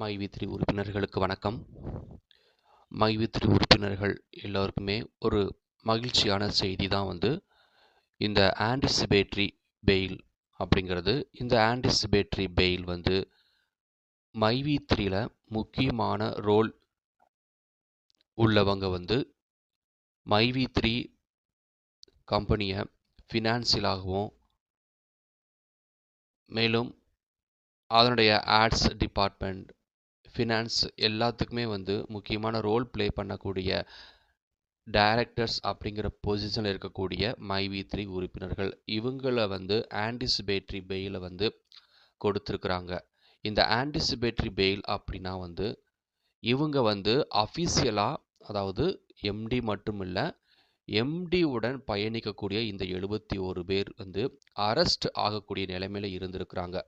மைவி3 உறுப்பினர்களுக்கு வணக்கம். மைவி3 உறுப்பினர்கள் எல்லோருக்குமே ஒரு மகிழ்ச்சியான செய்தி தான் இந்த ஆன்டிசிபேட்டரி பெயில் அப்படிங்கிறது. இந்த ஆன்டிசிபேட்டரி பெயில் மைவி3ல முக்கியமான ரோல் உள்ளவங்க மைவி3 கம்பெனியை ஃபினான்சியலாகவும் மேலும் அதனுடைய ஆட்ஸ் டிபார்ட்மெண்ட் ஃபினான்ஸ் எல்லாத்துக்குமே முக்கியமான ரோல் ப்ளே பண்ணக்கூடிய டைரக்டர்ஸ் அப்படிங்கிற பொசிஷனில் இருக்கக்கூடிய மைவி3 உறுப்பினர்கள் இவங்கள ஆன்டிசிபேட்டரி பெயிலை கொடுத்துருக்குறாங்க. இந்த ஆன்டிசிபேட்டரி பெயில் அப்படின்னா இவங்க அஃபிஷியலாக, அதாவது எம்டி மட்டும் இல்லை, எம்டி உடன் பயணிக்கக்கூடிய இந்த 71 பேர் அரெஸ்ட் ஆகக்கூடிய நிலைமையில் இருந்திருக்கிறாங்க.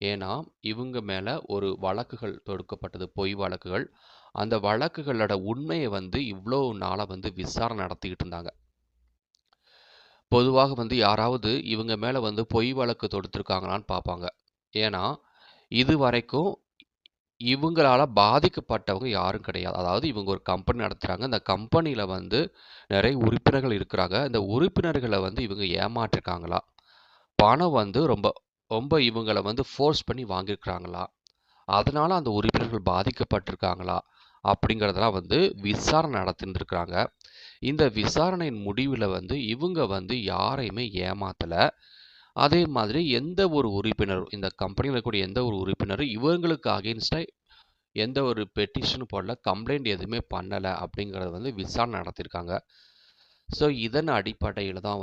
ஏன்னா இவங்க மேலே ஒரு வழக்குகள் தொடுக்கப்பட்டது, பொய் வழக்குகள். அந்த வழக்குகளோட உண்மையை இவ்வளோ நாளாக விசாரணை நடத்திக்கிட்டு இருந்தாங்க. பொதுவாக யாராவது இவங்க மேலே பொய் வழக்கு தொடுத்துருக்காங்களான்னு பார்ப்பாங்க. ஏன்னா இது வரைக்கும் இவங்களால பாதிக்கப்பட்டவங்க யாரும் கிடையாது. அதாவது இவங்க ஒரு கம்பெனி நடத்துகிறாங்க. இந்த கம்பெனியில் நிறைய உறுப்பினர்கள் இருக்கிறாங்க. இந்த உறுப்பினர்களை இவங்க ஏமாற்றிருக்காங்களா, பணம் ரொம்ப ரொம்ப இவங்களை ஃபோர்ஸ் பண்ணி வாங்கியிருக்கிறாங்களா, அதனால் அந்த உறுப்பினர்கள் பாதிக்கப்பட்டிருக்காங்களா அப்படிங்கிறதெல்லாம் விசாரணை நடத்திருந்துருக்குறாங்க. இந்த விசாரணையின் முடிவில் இவங்க யாரையுமே ஏமாற்றலை. அதே மாதிரி எந்த ஒரு உறுப்பினரும், இந்த கம்பெனியில் இருக்கக்கூடிய எந்த ஒரு உறுப்பினரும் இவங்களுக்கு அகெயின்ஸ்டாக எந்த ஒரு பெட்டிஷனும் போடல, கம்ப்ளைண்ட் எதுவுமே பண்ணலை அப்படிங்கிறத விசாரணை நடத்தியிருக்காங்க. ஸோ இதன் அடிப்படையில் தான்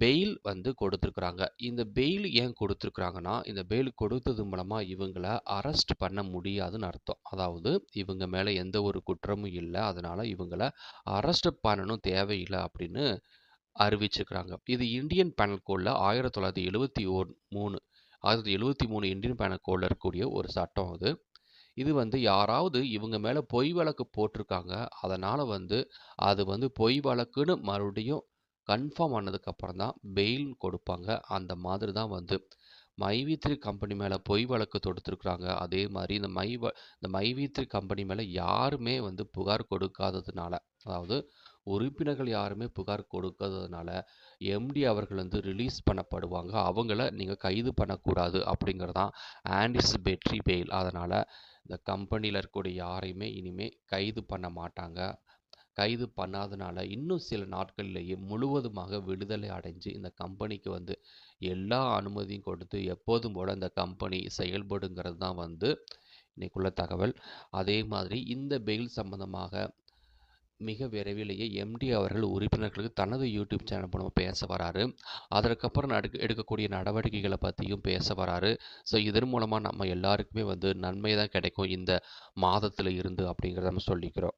பெயில் கொடுத்துருக்குறாங்க. இந்த பெயில் ஏன் கொடுத்துருக்குறாங்கன்னா, இந்த பெயில் கொடுத்தது மூலமாக இவங்களை அரெஸ்ட் பண்ண முடியாதுன்னு அர்த்தம். அதாவது இவங்க மேலே எந்த ஒரு குற்றமும் இல்லை, அதனால் இவங்களை அரெஸ்ட் பண்ணணும் தேவையில்லை அப்படின்னு அறிவிச்சிருக்கிறாங்க. இது இந்தியன் பேனல் கோடில் 1973 இந்தியன் பேனல் கோடில் இருக்கக்கூடிய ஒரு சட்டம். இது யாராவது இவங்க மேலே பொய் வழக்கு போட்டிருக்காங்க, அதனால் அது பொய் வழக்குன்னு மறுபடியும் கன்ஃபார்ம் ஆனதுக்கப்புறம் தான் பெயில் கொடுப்பாங்க. அந்த மாதிரி தான் மைவி3 கம்பெனி மேலே பொய் வழக்கு தொடுத்துருக்குறாங்க. அதே மாதிரி இந்த மைவி3 கம்பெனி மேலே யாருமே புகார் கொடுக்காததுனால, அதாவது உறுப்பினர்கள் யாருமே புகார் கொடுக்காததுனால எம்டி அவர்கள் ரிலீஸ் பண்ணப்படுவாங்க. அவங்கள நீங்கள் கைது பண்ணக்கூடாது அப்படிங்கிறதான் ஆன்டிசிபேட்டரி பெயில். அதனால் இந்த கம்பெனியில் இருக்கக்கூடிய யாரையுமே இனிமேல் கைது பண்ண மாட்டாங்க. கைது பண்ணாதனால இன்னும் சில நாட்கள்லேயே முழுவதுமாக விடுதலை அடைஞ்சு இந்த கம்பெனிக்கு எல்லா அனுமதியும் கொடுத்து எப்போதும் போல் இந்த கம்பெனி செயல்படுங்கிறது தான் இன்னைக்குள்ள தகவல். அதே மாதிரி இந்த பெயில் சம்பந்தமாக மிக விரைவிலேயே எம்டி அவர்கள் உறுப்பினர்களுக்கு தனது யூடியூப் சேனல் மூலமாக பேச வராரு. அதற்கப்புறம் எடுக்கக்கூடிய நடவடிக்கைகளை பற்றியும் பேச வராரு. ஸோ இதன் மூலமாக நம்ம எல்லாருக்குமே நன்மை தான் கிடைக்கும் இந்த மாதத்தில் இருந்து அப்படிங்கிறத நம்ம சொல்லிக்கிறோம்.